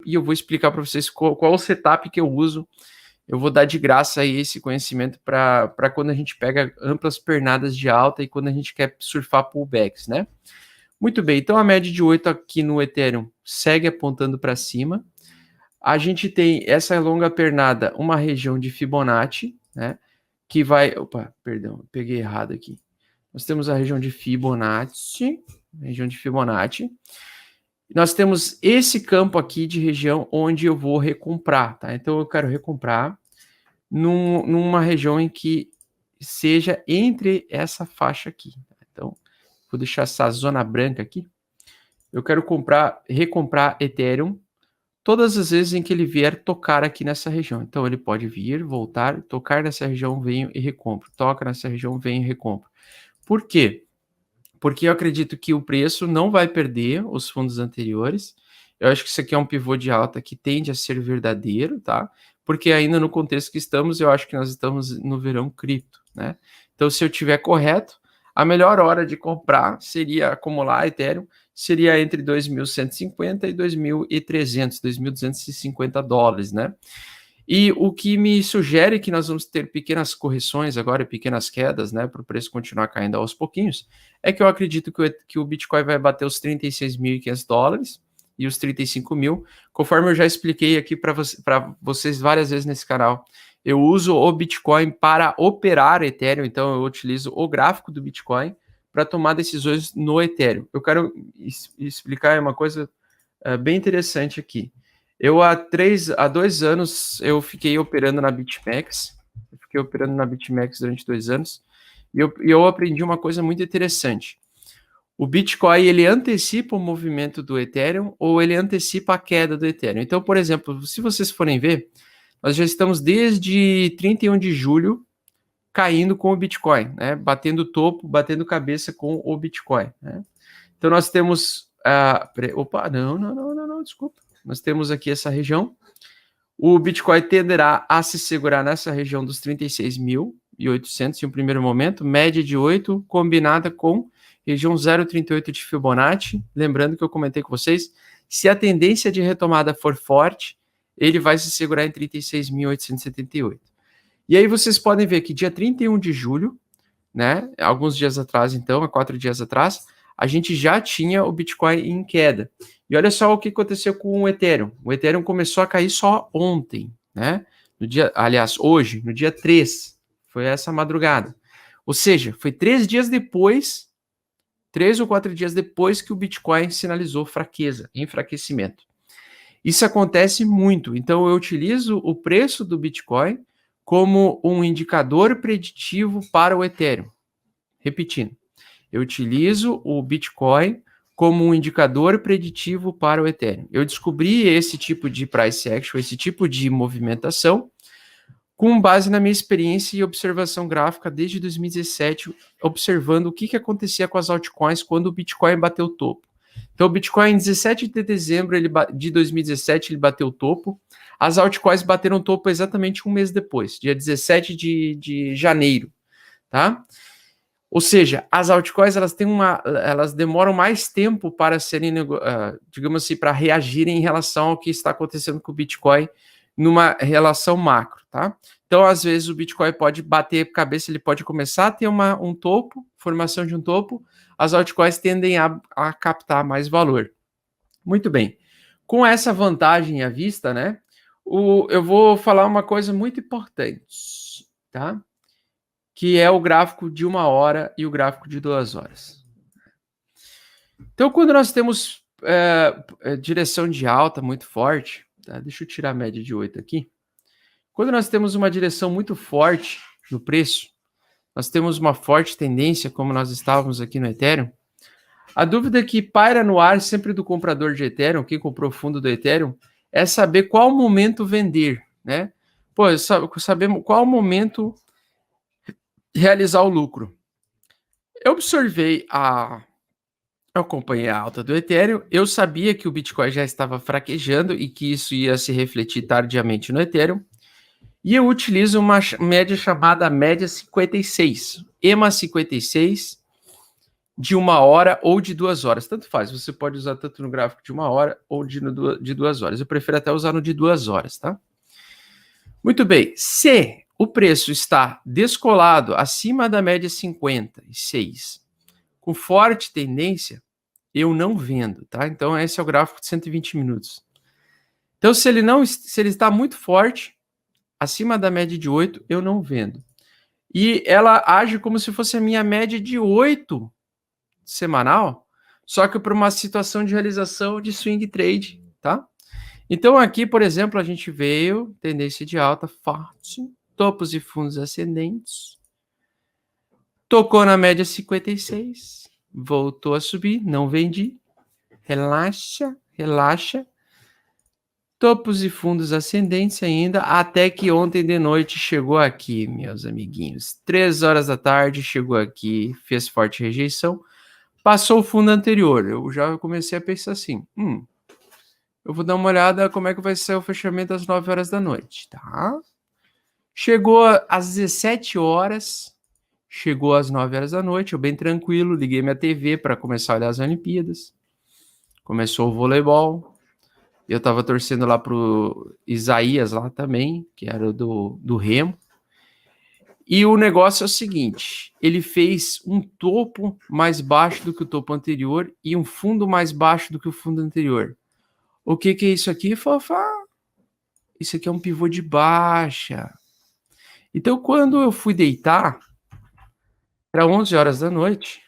e eu vou explicar para vocês qual o setup que eu uso. Eu vou dar de graça aí esse conhecimento para quando a gente pega amplas pernadas de alta e quando a gente quer surfar pullbacks, né? Muito bem, então a média de 8 aqui no Ethereum segue apontando para cima. A gente tem essa longa pernada, uma região de Fibonacci, né? Que vai... Opa, perdão, peguei errado aqui. Nós temos a região de Fibonacci, Nós temos esse campo aqui de região onde eu vou recomprar, tá? Então eu quero recomprar numa região em que seja entre essa faixa aqui. Então, vou deixar essa zona branca aqui. Eu quero recomprar Ethereum todas as vezes em que ele vier tocar aqui nessa região. Então, ele pode vir, voltar, tocar nessa região, venho e recompro. Toca nessa região, venho e recompro. Por quê? Porque eu acredito que o preço não vai perder os fundos anteriores. Eu acho que isso aqui é um pivô de alta que tende a ser verdadeiro, tá? Porque ainda no contexto que estamos, eu acho que nós estamos no verão cripto, né? Então, se eu tiver correto, a melhor hora de comprar seria acumular Ethereum, seria entre 2.150 e 2.300, 2.250 dólares, né? E o que me sugere que nós vamos ter pequenas correções agora, pequenas quedas, né, para o preço continuar caindo aos pouquinhos, é que eu acredito que o Bitcoin vai bater os 36.500 dólares e os 35 mil, conforme eu já expliquei aqui para vocês várias vezes nesse canal. Eu uso o Bitcoin para operar Ethereum, então eu utilizo o gráfico do Bitcoin para tomar decisões no Ethereum. Eu quero explicar uma coisa bem interessante aqui. Eu, há 2 anos, eu fiquei operando na BitMEX. Durante 2 anos. E eu aprendi uma coisa muito interessante. O Bitcoin, ele antecipa o movimento do Ethereum ou ele antecipa a queda do Ethereum. Então, por exemplo, se vocês forem ver, nós já estamos desde 31 de julho caindo com o Bitcoin, né? Batendo topo, batendo cabeça com o Bitcoin, né? Então, nós temos... desculpa. Nós temos aqui essa região. O Bitcoin tenderá a se segurar nessa região dos 36.800 em um primeiro momento, média de 8, combinada com região 0,38 de Fibonacci. Lembrando que eu comentei com vocês, se a tendência de retomada for forte, ele vai se segurar em 36.878. E aí vocês podem ver que dia 31 de julho, né, alguns dias atrás, então, há 4 dias atrás, a gente já tinha o Bitcoin em queda. E olha só o que aconteceu com o Ethereum. O Ethereum começou a cair só ontem, né? Hoje, no dia 3, foi essa madrugada. Ou seja, foi 3 ou 4 dias depois que o Bitcoin sinalizou fraqueza, enfraquecimento. Isso acontece muito. Então, eu utilizo o preço do Bitcoin como um indicador preditivo para o Ethereum. Repetindo, eu utilizo o Bitcoin como um indicador preditivo para o Ethereum. Eu descobri esse tipo de price action, esse tipo de movimentação, com base na minha experiência e observação gráfica desde 2017, observando o que acontecia com as altcoins quando o Bitcoin bateu o topo. Então, o Bitcoin, em 17 de dezembro de 2017, ele bateu o topo. As altcoins bateram o topo exatamente um mês depois, dia 17 de janeiro, tá? Ou seja, as altcoins elas demoram mais tempo para serem, digamos assim, para reagirem em relação ao que está acontecendo com o Bitcoin numa relação macro, tá? Então, às vezes, o Bitcoin pode bater cabeça, ele pode começar a ter um topo, formação de um topo, as altcoins tendem a captar mais valor. Muito bem. Com essa vantagem à vista, né, eu vou falar uma coisa muito importante, tá? Que é o gráfico de 1 hora e o gráfico de 2 horas. Então, quando nós temos direção de alta muito forte, tá? Deixa eu tirar a média de 8 aqui. Quando nós temos uma direção muito forte no preço, nós temos uma forte tendência, como nós estávamos aqui no Ethereum, a dúvida que paira no ar sempre do comprador de Ethereum, quem comprou o fundo do Ethereum, é saber qual momento vender, né? Pô, sabemos qual momento realizar o lucro. Eu acompanhei a alta do Ethereum, eu sabia que o Bitcoin já estava fraquejando e que isso ia se refletir tardiamente no Ethereum, e eu utilizo uma média chamada média 56, EMA 56, de 1 hora ou de 2 horas. Tanto faz, você pode usar tanto no gráfico de 1 hora ou de 2 horas. Eu prefiro até usar no de 2 horas, tá? Muito bem. Se o preço está descolado acima da média 56, com forte tendência, eu não vendo, tá? Então, esse é o gráfico de 120 minutos. Então, se ele está muito forte, acima da média de 8, eu não vendo. E ela age como se fosse a minha média de 8 semanal, só que para uma situação de realização de swing trade, tá? Então, aqui, por exemplo, a gente veio, tendência de alta forte, topos e fundos ascendentes, tocou na média 56, voltou a subir, não vendi, relaxa, relaxa, topos e fundos ascendentes ainda, até que ontem de noite chegou aqui, meus amiguinhos. 3 horas da tarde, chegou aqui, fez forte rejeição, passou o fundo anterior. Eu já comecei a pensar assim, eu vou dar uma olhada como é que vai ser o fechamento às 9 horas da noite, tá? Chegou às 17 horas, chegou às 9 horas da noite, eu bem tranquilo, liguei minha TV para começar a olhar as Olimpíadas. Começou o voleibol. Eu tava torcendo lá pro Isaías lá também, que era do Remo. E o negócio é o seguinte, ele fez um topo mais baixo do que o topo anterior e um fundo mais baixo do que o fundo anterior. O que é isso aqui, Fofá? Isso aqui é um pivô de baixa. Então, quando eu fui deitar, era 11 horas da noite.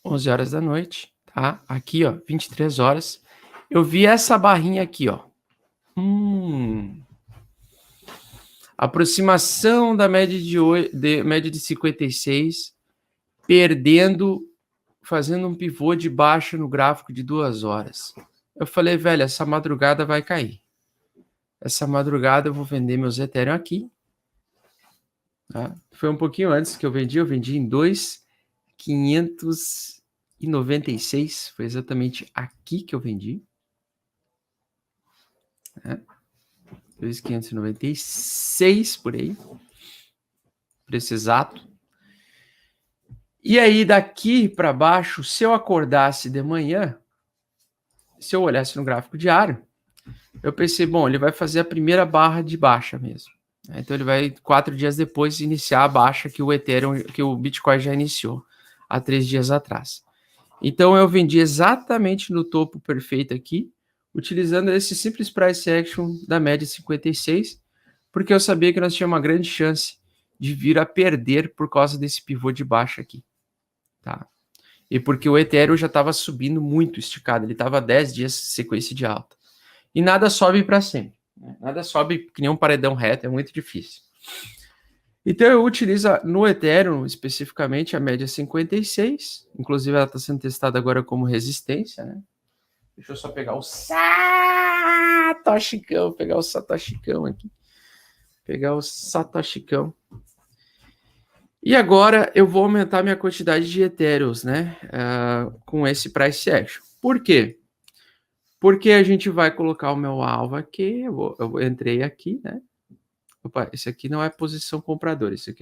11 horas da noite, tá? Aqui, ó, 23 horas. Eu vi essa barrinha aqui, ó. Aproximação da média média de 56, perdendo, fazendo um pivô de baixa no gráfico de 2 horas. Eu falei, velho, essa madrugada vai cair. Essa madrugada eu vou vender meus Ethereum aqui. Tá? Foi um pouquinho antes que eu vendi em 2.596. Foi exatamente aqui que eu vendi. 2.596 por aí. Preço exato. E aí, daqui para baixo, se eu acordasse de manhã, se eu olhasse no gráfico diário, eu pensei, bom, ele vai fazer a primeira barra de baixa mesmo. Então ele vai 4 dias depois iniciar a baixa que o Ethereum, que o Bitcoin já iniciou há 3 dias atrás. Então eu vendi exatamente no topo perfeito aqui, utilizando esse simples price action da média 56, porque eu sabia que nós tínhamos uma grande chance de vir a perder por causa desse pivô de baixa aqui, tá? E porque o Ethereum já estava subindo muito esticado, ele estava 10 dias de sequência de alta. E nada sobe para sempre. Nada sobe que nem um paredão reto, é muito difícil. Então eu utilizo no Ethereum especificamente a média 56, inclusive ela está sendo testada agora como resistência, né? Deixa eu só pegar o Satoshicão, pegar o Satoshicão aqui. Pegar o Satoshicão. E agora eu vou aumentar minha quantidade de Ethereums, né? Com esse price action. Por quê? Porque a gente vai colocar o meu alvo aqui, eu entrei aqui, né? Opa, esse aqui não é posição compradora, esse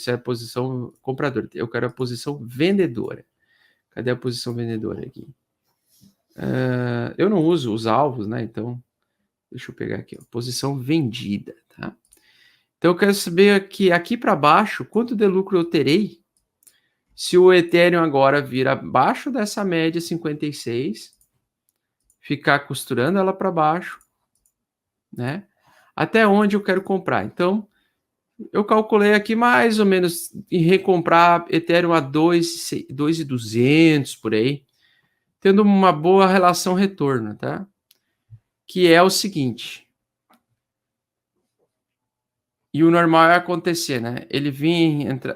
é a posição compradora. Eu quero a posição vendedora. Cadê a posição vendedora aqui? Eu não uso os alvos, né? Então, deixa eu pegar aqui, ó, posição vendida, tá? Então, eu quero saber aqui para baixo, quanto de lucro eu terei se o Ethereum agora vir abaixo dessa média 56, ficar costurando ela para baixo, né? Até onde eu quero comprar. Então, eu calculei aqui mais ou menos em recomprar Ethereum a 2.200 por aí, tendo uma boa relação retorno, tá? Que é o seguinte. E o normal é acontecer, né? Ele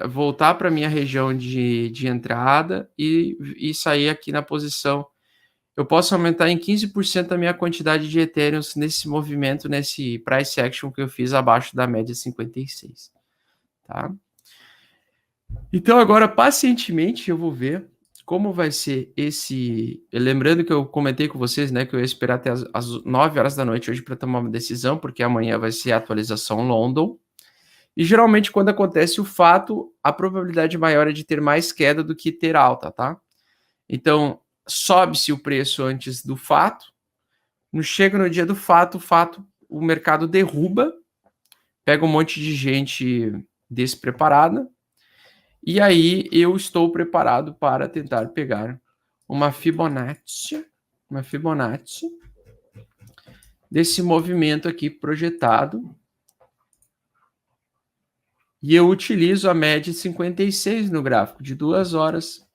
voltar para minha região de entrada e sair aqui na posição. Eu posso aumentar em 15% a minha quantidade de Ethereum nesse movimento, nesse price action que eu fiz abaixo da média 56, tá? Então agora, pacientemente, eu vou ver como vai ser esse... Lembrando que eu comentei com vocês, né, que eu ia esperar até as 9 horas da noite hoje para tomar uma decisão, porque amanhã vai ser a atualização London. E geralmente quando acontece o fato, a probabilidade maior é de ter mais queda do que ter alta, tá? Então, sobe-se o preço antes do fato, chega no dia do fato, o mercado derruba, pega um monte de gente despreparada, e aí eu estou preparado para tentar pegar uma Fibonacci desse movimento aqui projetado. E eu utilizo a média 56 no gráfico de 2 horas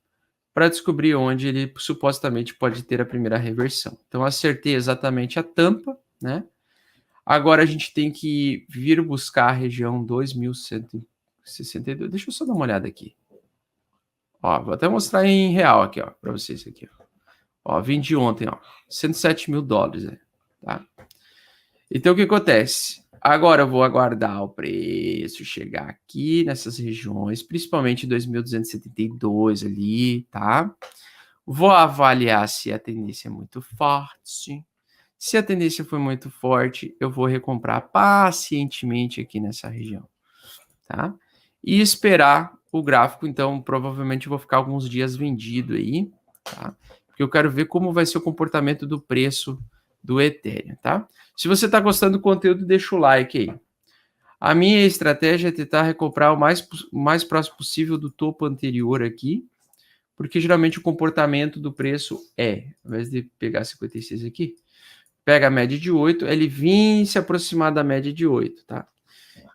para descobrir onde ele supostamente pode ter a primeira reversão. Então acertei exatamente a tampa, né? Agora a gente tem que vir buscar a região 2162. Deixa eu só dar uma olhada aqui. Ó, vou até mostrar em real aqui, ó, para vocês aqui. Ó, vim de ontem, ó, 107 mil dólares, né? Tá? Então o que acontece? Agora eu vou aguardar o preço chegar aqui nessas regiões, principalmente 2.272 ali, tá? Vou avaliar se a tendência é muito forte. Se a tendência for muito forte, eu vou recomprar pacientemente aqui nessa região, tá? E esperar o gráfico, então provavelmente eu vou ficar alguns dias vendido aí, tá? Porque eu quero ver como vai ser o comportamento do preço do Ethereum, tá? Se você está gostando do conteúdo, deixa o like aí. A minha estratégia é tentar recomprar o mais próximo possível do topo anterior aqui, porque geralmente o comportamento do preço ao invés de pegar 56 aqui, pega a média de 8, ele vir se aproximar da média de 8, tá?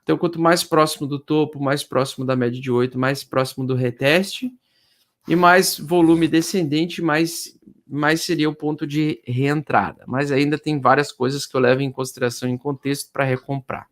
Então, quanto mais próximo do topo, mais próximo da média de 8, mais próximo do reteste, e mais volume descendente, mais seria o ponto de reentrada. Mas ainda tem várias coisas que eu levo em consideração em contexto para recomprar.